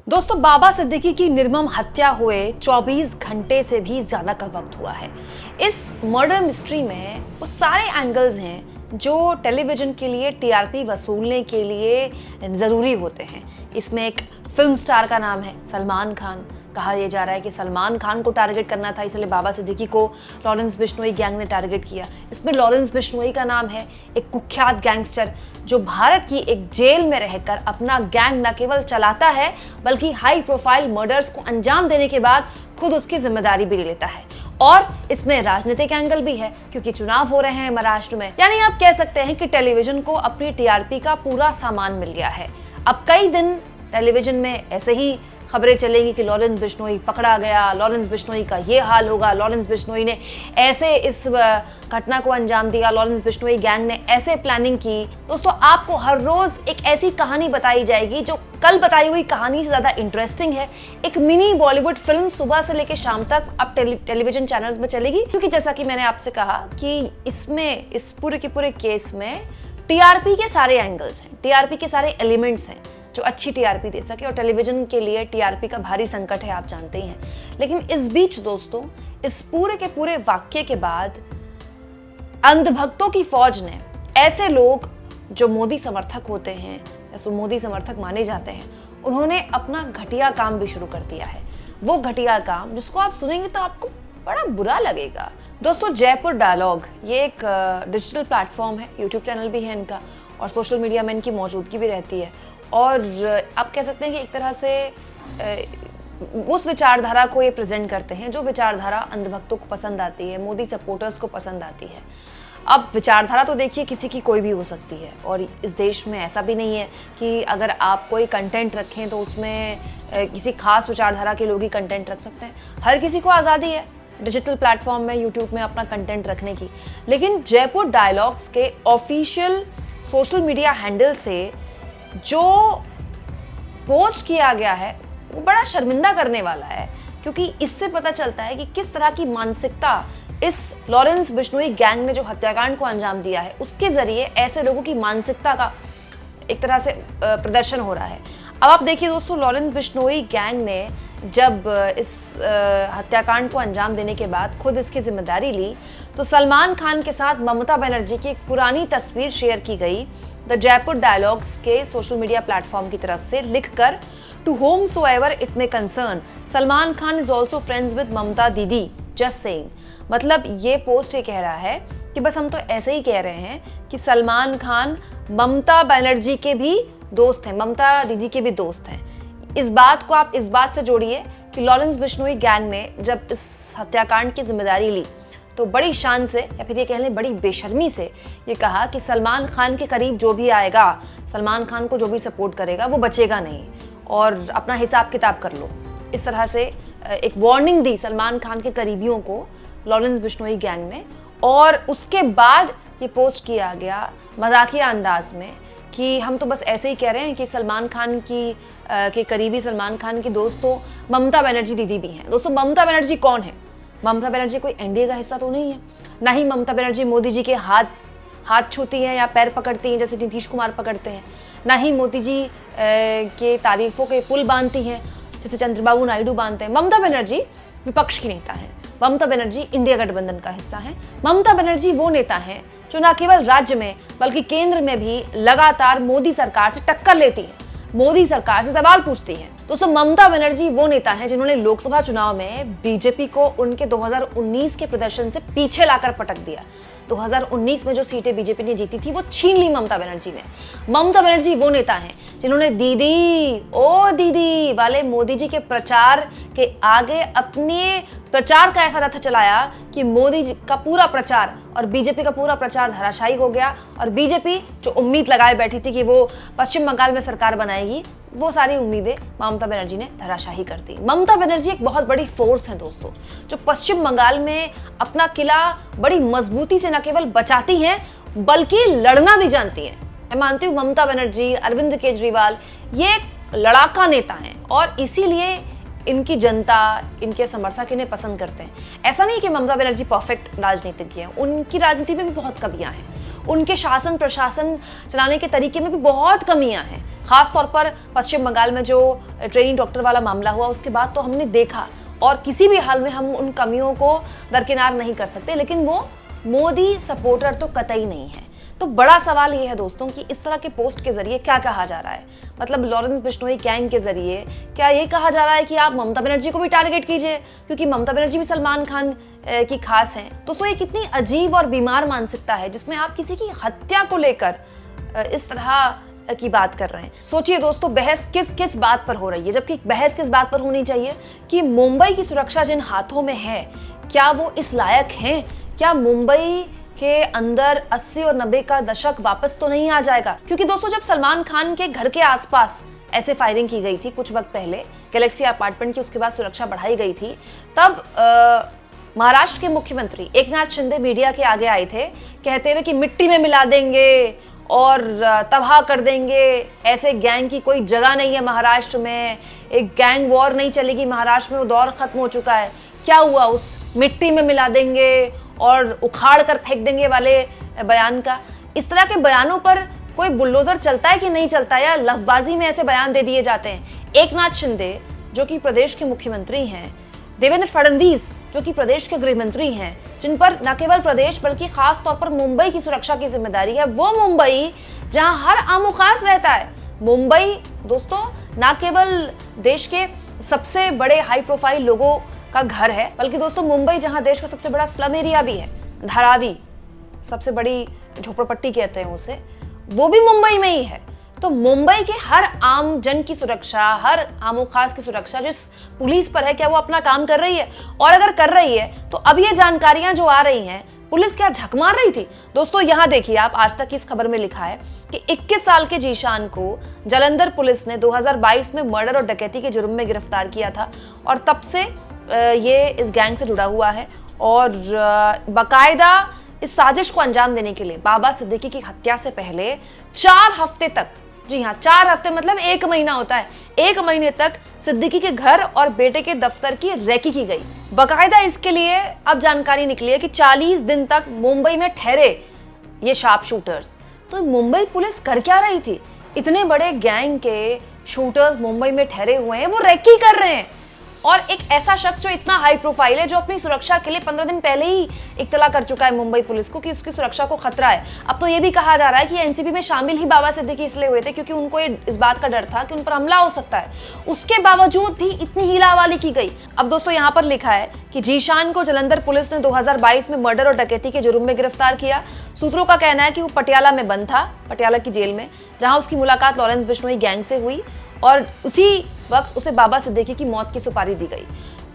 दोस्तों, बाबा सिद्दीकी की निर्मम हत्या हुए 24 घंटे से भी ज्यादा का वक्त हुआ है। इस मर्डर मिस्ट्री में वो सारे एंगल्स हैं जो टेलीविजन के लिए टीआरपी वसूलने के लिए जरूरी होते हैं। इसमें एक फिल्म स्टार का नाम है सलमान खान। कहा यह जा रहा है कि सलमान खान को टारगेट करना था, इसलिए बाबा सिद्दीकी को लॉरेंस बिश्नोई गैंग ने टारगेट किया। इसमें लॉरेंस बिश्नोई का नाम है, एक कुख्यात गैंगस्टर जो भारत की एक जेल में रहकर अपना गैंग न केवल चलाता है बल्कि हाई प्रोफाइल मर्डर्स को अंजाम देने के बाद खुद उसकी जिम्मेदारी भी ले लेता है। और इसमें राजनीतिक एंगल भी है क्योंकि चुनाव हो रहे हैं महाराष्ट्र में। यानी आप कह सकते हैं कि टेलीविजन को अपनी टीआरपी का पूरा सामान मिल गया है। अब कई दिन टेलीविजन में ऐसे ही खबरें चलेंगी कि लॉरेंस बिश्नोई पकड़ा गया, लॉरेंस बिश्नोई का ये हाल होगा, लॉरेंस बिश्नोई ने ऐसे इस घटना को अंजाम दिया, लॉरेंस बिश्नोई गैंग ने ऐसे प्लानिंग की। दोस्तों, आपको हर रोज एक ऐसी कहानी बताई जाएगी जो कल बताई हुई कहानी से ज्यादा इंटरेस्टिंग है। एक मिनी बॉलीवुड फिल्म सुबह से लेकर शाम तक अब टेलीविजन चैनल्स में चलेगी, क्योंकि जैसा कि मैंने आपसे कहा कि इसमें इस पूरे के पूरे केस में टीआरपी के सारे एंगल्स हैं, टीआरपी के सारे एलिमेंट्स हैं जो अच्छी टीआरपी दे सके। और टेलीविजन के लिए टीआरपी का भारी संकट है, आप जानते ही हैं। लेकिन इस बीच दोस्तों, इस पूरे के पूरे वाक्य के बाद अंधभक्तों की फौज ने, ऐसे लोग जो मोदी समर्थक होते हैं, जैसे मोदी समर्थक माने जाते हैं, उन्होंने अपना घटिया काम भी शुरू कर दिया है। वो घटिया काम जिसको आप सुनेंगे तो आपको बड़ा बुरा लगेगा। दोस्तों, जयपुर डायलॉग ये एक डिजिटल प्लेटफॉर्म है, यूट्यूब चैनल भी है इनका, और सोशल मीडिया में इनकी मौजूदगी भी रहती है। और आप कह सकते हैं कि एक तरह से उस विचारधारा को ये प्रेजेंट करते हैं जो विचारधारा अंधभक्तों को पसंद आती है, मोदी सपोर्टर्स को पसंद आती है। अब विचारधारा तो देखिए किसी की कोई भी हो सकती है, और इस देश में ऐसा भी नहीं है कि अगर आप कोई कंटेंट रखें तो उसमें किसी खास विचारधारा के लोग ही कंटेंट रख सकते हैं। हर किसी को आज़ादी है डिजिटल प्लेटफॉर्म में, यूट्यूब में अपना कंटेंट रखने की। लेकिन जयपुर डायलॉग्स के ऑफिशियल सोशल मीडिया हैंडल से जो पोस्ट किया गया है वो बड़ा शर्मिंदा करने वाला है, क्योंकि इससे पता चलता है कि किस तरह की मानसिकता इस लॉरेंस बिश्नोई गैंग ने जो हत्याकांड को अंजाम दिया है उसके जरिए ऐसे लोगों की मानसिकता का एक तरह से प्रदर्शन हो रहा है। अब आप देखिए दोस्तों, लॉरेंस बिश्नोई गैंग ने जब इस हत्याकांड को अंजाम देने के बाद खुद इसकी जिम्मेदारी ली तो सलमान खान के साथ ममता बनर्जी की एक पुरानी तस्वीर शेयर की गई द जयपुर डायलॉग्स के सोशल मीडिया प्लेटफॉर्म की तरफ से, लिखकर to whomsoever it may concern, Salman Khan is also friends with Mamata Didi, just saying. मतलब ये पोस्ट ये कह रहा है कि बस हम तो ऐसे ही कह रहे हैं कि सलमान खान ममता बनर्जी के भी दोस्त हैं, ममता दीदी के भी दोस्त हैं। इस बात को आप इस बात से जोड़िए कि लॉरेंस बिश्नोई गैंग ने जब इस हत्याकांड की जिम्मेदारी ली तो बड़ी शान से, या फिर ये कह लें बड़ी बेशर्मी से, ये कहा कि सलमान खान के करीब जो भी आएगा, सलमान खान को जो भी सपोर्ट करेगा वो बचेगा नहीं, और अपना हिसाब किताब कर लो। इस तरह से एक वार्निंग दी सलमान खान के करीबियों को लॉरेंस बिश्नोई गैंग ने। और उसके बाद ये पोस्ट किया गया मजाकिया अंदाज में कि हम तो बस ऐसे ही कह रहे हैं कि सलमान खान की के करीबी, सलमान खान की दोस्तों ममता बनर्जी दीदी भी हैं। दोस्तों, ममता बनर्जी कौन है? ममता बनर्जी कोई एनडीए का हिस्सा तो नहीं है, ना ही ममता बनर्जी मोदी जी के हाथ छूती हैं या पैर पकड़ती हैं जैसे नीतीश कुमार पकड़ते हैं, ना ही मोदी जी के तारीफों के पुल बांधती हैं जैसे चंद्रबाबू नायडू बांधते हैं। ममता बनर्जी विपक्ष की नेता है, ममता बनर्जी इंडिया गठबंधन का हिस्सा है। ममता बनर्जी वो नेता है जो न केवल राज्य में बल्कि केंद्र में भी लगातार मोदी सरकार से टक्कर लेती है, मोदी सरकार से सवाल पूछती है। दोस्तों, ममता बनर्जी वो नेता हैं जिन्होंने लोकसभा चुनाव में बीजेपी को उनके 2019 के प्रदर्शन से पीछे लाकर पटक दिया। 2019 में जो सीटें बीजेपी ने जीती थी वो छीन ली ममता बनर्जी ने। ममता बनर्जी वो नेता हैं जिन्होंने दीदी ओ दीदी वाले मोदी जी के प्रचार के आगे अपने प्रचार का ऐसा रथ चलाया कि मोदी जी का पूरा प्रचार और बीजेपी का पूरा प्रचार धराशायी हो गया, और बीजेपी जो उम्मीद लगाए बैठी थी कि वो पश्चिम बंगाल में सरकार बनाएगी, वो सारी उम्मीदें ममता बनर्जी ने धराशायी कर दी। ममता बनर्जी एक बहुत बड़ी फोर्स है दोस्तों, जो पश्चिम बंगाल में अपना किला बड़ी मजबूती से न केवल बचाती हैं बल्कि लड़ना भी जानती हैं। मैं मानती हूँ ममता बनर्जी, अरविंद केजरीवाल ये एक लड़ाका नेता हैं, और इसीलिए इनकी जनता, इनके समर्थक इन्हें पसंद करते हैं। ऐसा नहीं कि ममता बनर्जी परफेक्ट राजनीतिज्ञ हैं, उनकी राजनीति में भी बहुत कमियां हैं, उनके शासन प्रशासन चलाने के तरीके में भी बहुत कमियां हैं। खास तौर पर पश्चिम बंगाल में जो ट्रेनिंग डॉक्टर वाला मामला हुआ उसके बाद तो हमने देखा, और किसी भी हाल में हम उन कमियों को दरकिनार नहीं कर सकते, लेकिन वो मोदी सपोर्टर तो कतई नहीं है। तो बड़ा सवाल ये है दोस्तों कि इस तरह के पोस्ट के जरिए क्या कहा जा रहा है, मतलब लॉरेंस बिश्नोई गैंग के जरिए क्या ये कहा जा रहा है कि आप ममता बनर्जी को भी टारगेट कीजिए, क्योंकि ममता बनर्जी भी सलमान खान की खास हैं। दोस्तों, ये कितनी अजीब और बीमार मानसिकता है जिसमें आप किसी की हत्या को लेकर इस तरह की बात कर रहे हैं। सोचिए दोस्तों, बहस किस किस बात पर हो रही है, जबकि बहस किस बात पर होनी चाहिए कि मुंबई की सुरक्षा जिन हाथों में है, क्या वो इस लायक हैं? क्या मुंबई के अंदर 80 और 90 का दशक वापस तो नहीं आ जाएगा? क्योंकि दोस्तों, जब सलमान खान के घर के आसपास ऐसे फायरिंग की गई थी कुछ वक्त पहले गैलेक्सी अपार्टमेंट की, उसके बाद सुरक्षा बढ़ाई गई थी, तब महाराष्ट्र के मुख्यमंत्री एकनाथ शिंदे मीडिया के आगे आए थे कहते हुए कि मिट्टी में मिला देंगे और तबाह कर देंगे, ऐसे गैंग की कोई जगह नहीं है महाराष्ट्र में, एक गैंग वॉर नहीं चलेगी महाराष्ट्र में, वो दौर खत्म हो चुका है। क्या हुआ उस मिट्टी में मिला देंगे और उखाड़ कर फेंक देंगे वाले बयान का? इस तरह के बयानों पर कोई बुलडोजर चलता है कि नहीं चलता, या लफ्जबाजी में ऐसे बयान दे दिए जाते हैं? एकनाथ शिंदे जो कि प्रदेश के मुख्यमंत्री हैं, देवेंद्र फडणवीस जो कि प्रदेश के गृह मंत्री हैं, जिन पर न केवल प्रदेश बल्कि खास तौर पर मुंबई की सुरक्षा की जिम्मेदारी है, वो मुंबई जहां हर आमो खास रहता है। मुंबई दोस्तों न केवल देश के सबसे बड़े हाई प्रोफाइल लोगों का घर है, बल्कि दोस्तों मुंबई जहां देश का सबसे बड़ा स्लम एरिया भी है, धारावी, सबसे बड़ी झोपड़पट्टी कहते हैं उसे, वो भी मुंबई में ही है। तो मुंबई के हर आम जन की सुरक्षा, हर आमो खास की सुरक्षा जिस पुलिस पर है, क्या वो अपना काम कर रही है? और अगर कर रही है तो अब ये जानकारियां जो आ रही हैं, पुलिस क्या झक मार रही थी? दोस्तों यहाँ देखिए, आप आज तक इस खबर में लिखा है कि 21 साल के जीशान को जालंधर पुलिस ने 2022 में मर्डर और डकैती के जुर्म में गिरफ्तार किया था, और तब से ये इस गैंग से जुड़ा हुआ है, और बाकायदा इस साजिश को अंजाम देने के लिए बाबा सिद्दीकी की हत्या से पहले 4 हफ्ते तक, जी हाँ 4 हफ्ते मतलब 1 महीना होता है, 1 महीने तक सिद्दीकी के घर और बेटे के दफ्तर की रेकी की गई। बाकायदा इसके लिए अब जानकारी निकली है कि 40 दिन तक मुंबई में ठहरे ये शार्प शूटर्स। तो मुंबई पुलिस कर क्या रही थी? इतने बड़े गैंग के शूटर्स मुंबई में ठहरे हुए हैं, वो रेकी कर रहे हैं, और एक ऐसा शख्स जो इतना हाई प्रोफाइल है, जो अपनी सुरक्षा के लिए 15 दिन पहले ही इत्तला कर चुका है मुंबई पुलिस को कि उसकी सुरक्षा को खतरा है। अब तो ये भी कहा जा रहा है कि एनसीपी में शामिल ही बाबा सिद्दीकी इसलिए हुए थे क्योंकि उनको इस बात का डर था कि उन पर हमला हो सकता है। उसके बावजूद भी इतनी हीलावाली की गई। अब दोस्तों यहाँ पर लिखा है कि जीशान को जालंधर पुलिस ने 2022 में मर्डर और डकैती के जुर्म में गिरफ्तार किया। सूत्रों का कहना है कि वो पटियाला में बंद था, पटियाला की जेल में, जहां उसकी मुलाकात लॉरेंस बिश्नोई गैंग से हुई, और उसी वक्त उसे बाबा सिद्दीकी की मौत की सुपारी दी गई।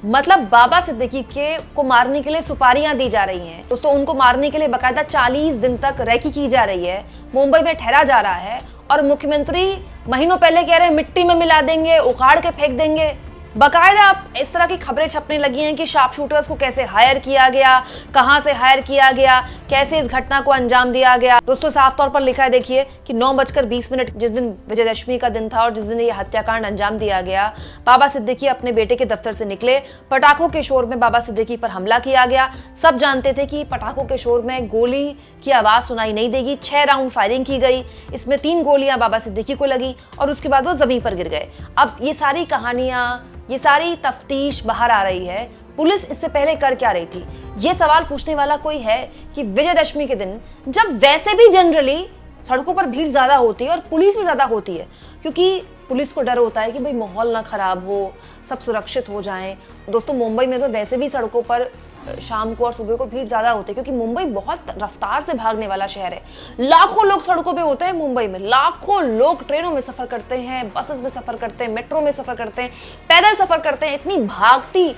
मतलब बाबा सिद्दीकी को मारने के लिए सुपारियां दी जा रही हैं दोस्तों, उनको मारने के लिए बाकायदा 40 दिन तक रेकी की जा रही है, मुंबई में ठहरा जा रहा है, और मुख्यमंत्री महीनों पहले कह रहे हैं मिट्टी में मिला देंगे, उखाड़ के फेंक देंगे। बाकायदा अब इस तरह की खबरें छपने लगी हैं कि शार्प शूटर्स को कैसे हायर किया गया, कहां से हायर किया गया, कैसे इस घटना को अंजाम दिया गया। दोस्तों साफ तौर पर लिखा है, देखिए कि 9:20 जिस दिन विजयदशमी का दिन था और जिस दिन ये हत्याकांड अंजाम दिया गया, बाबा सिद्दीकी अपने बेटे के दफ्तर से निकले, पटाखों के शोर में बाबा सिद्दीकी पर हमला किया गया। सब जानते थे कि पटाखों के शोर में गोली की आवाज सुनाई नहीं देगी। 6 राउंड फायरिंग की गई, इसमें 3 गोलियां बाबा सिद्दीकी को लगी और उसके बाद वो जमीन पर गिर गए। अब ये सारी कहानियां, ये सारी तफ्तीश बाहर आ रही है। पुलिस इससे पहले कर क्या रही थी? ये सवाल पूछने वाला कोई है कि विजयदशमी के दिन, जब वैसे भी जनरली सड़कों पर भीड़ ज्यादा होती है और पुलिस भी ज्यादा होती है, क्योंकि पुलिस को डर होता है कि भाई माहौल ना खराब हो, सब सुरक्षित हो जाएं। दोस्तों मुंबई में तो वैसे भी सड़कों पर शाम को और सुबह को भीड़ ज्यादा होती है, क्योंकि मुंबई बहुत रफ्तार से भागने वाला शहर है। लाखों लोग सड़कों पे होते हैं मुंबई में, लाखों लोग ट्रेनों में सफर करते हैं, बसेस में सफर करते हैं, मेट्रो में सफर करते हैं, पैदल सफर करते हैं। इतनी भागती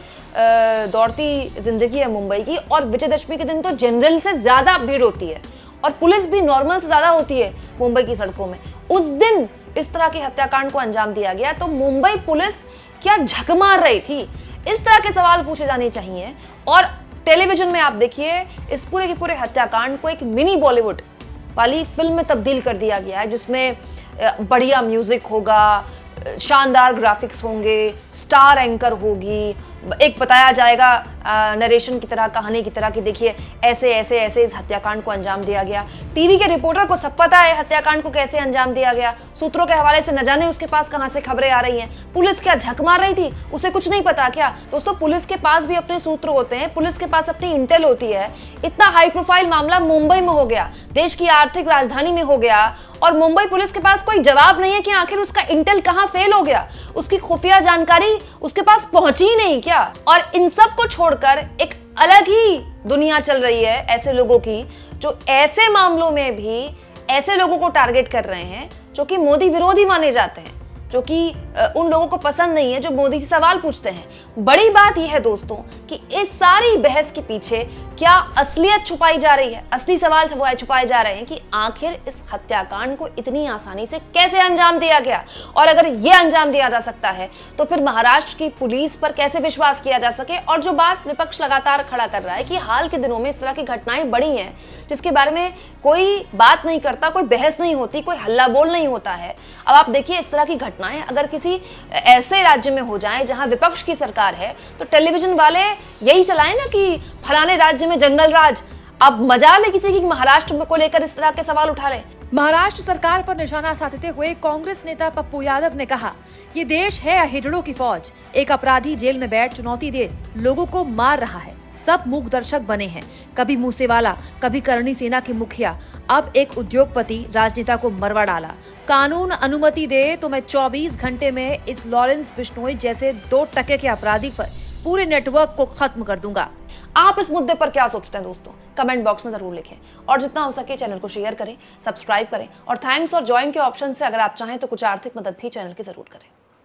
दौड़ती जिंदगी है मुंबई की, और विजयदशमी के दिन तो जनरल से ज्यादा भीड़ होती है और पुलिस भी नॉर्मल से ज्यादा होती है मुंबई की सड़कों में। उस दिन इस तरह के हत्याकांड को अंजाम दिया गया, तो मुंबई पुलिस क्या झक मार रही थी? इस तरह के सवाल पूछे जाने चाहिए। और टेलीविजन में आप देखिए, इस पूरे के पूरे हत्याकांड को एक मिनी बॉलीवुड वाली फिल्म में तब्दील कर दिया गया है, जिसमें बढ़िया म्यूजिक होगा, शानदार ग्राफिक्स होंगे, स्टार एंकर होगी, एक बताया जाएगा नरेशन की तरह, कहानी की तरह कि देखिए ऐसे ऐसे ऐसे इस हत्याकांड को अंजाम दिया गया। टीवी के रिपोर्टर को सब पता है हत्याकांड को कैसे अंजाम दिया गया। सूत्रों के हवाले से न जाने उसके पास कहां से खबरें आ रही हैं। पुलिस क्या झक मार रही थी, उसे कुछ नहीं पता क्या? दोस्तों, पुलिस के पास भी अपने सूत्र होते हैं, पुलिस के पास अपनी इंटेल होती है। इतना हाई प्रोफाइल मामला मुंबई में हो गया, देश की आर्थिक राजधानी में हो गया, और मुंबई पुलिस के पास कोई जवाब नहीं है कि आखिर उसका इंटेल कहां फेल हो गया, उसकी खुफिया जानकारी उसके पास पहुंची ही नहीं क्या? और इन सब को छोड़कर एक अलग ही दुनिया चल रही है ऐसे लोगों की, जो ऐसे मामलों में भी ऐसे लोगों को टारगेट कर रहे हैं जो कि मोदी विरोधी माने जाते हैं, जो कि उन लोगों को पसंद नहीं है जो मोदी से सवाल पूछते हैं। बड़ी बात यह है दोस्तों कि इस सारी बहस के पीछे क्या असलियत छुपाई जा रही है, असली सवाल छुपाए जा रहे हैं कि आखिर इस हत्याकांड को इतनी आसानी से कैसे अंजाम दिया गया, और अगर यह अंजाम दिया जा सकता है तो फिर महाराष्ट्र की पुलिस पर कैसे विश्वास किया जा सके। और जो बात विपक्ष लगातार खड़ा कर रहा है कि हाल के दिनों में इस तरह की घटनाएं बढ़ी हैं जिसके बारे में कोई बात नहीं करता, कोई बहस नहीं होती, कोई हल्ला बोल नहीं होता है। अब आप देखिए, इस तरह की घटनाएं अगर किसी ऐसे राज्य में हो जाए जहां विपक्ष की सरकार है तो टेलीविजन वाले यही चलाएं ना कि फलाने राज्य में जंगल राज। अब मजाल है किसी की महाराष्ट्र को लेकर इस तरह के सवाल उठा ले। महाराष्ट्र सरकार पर निशाना साधते हुए कांग्रेस नेता पप्पू यादव ने कहा, ये देश है अहिजड़ों की फौज, एक अपराधी जेल में बैठ चुनौती दे लोगों को मार रहा है, सब मूक दर्शक बने हैं, कभी मूसेवाला, कभी करणी सेना के मुखिया, अब एक उद्योगपति राजनेता को मरवा डाला। कानून अनुमति दे तो मैं 24 घंटे में इस लॉरेंस बिश्नोई जैसे 2 टके के अपराधी पर पूरे नेटवर्क को खत्म कर दूंगा। आप इस मुद्दे पर क्या सोचते हैं दोस्तों? कमेंट बॉक्स में जरूर लिखें, और जितना हो सके चैनल को शेयर करें, सब्सक्राइब करें, और थैंक्स और ज्वाइन के ऑप्शन से अगर आप चाहें तो कुछ आर्थिक मदद भी चैनल की जरूर करें।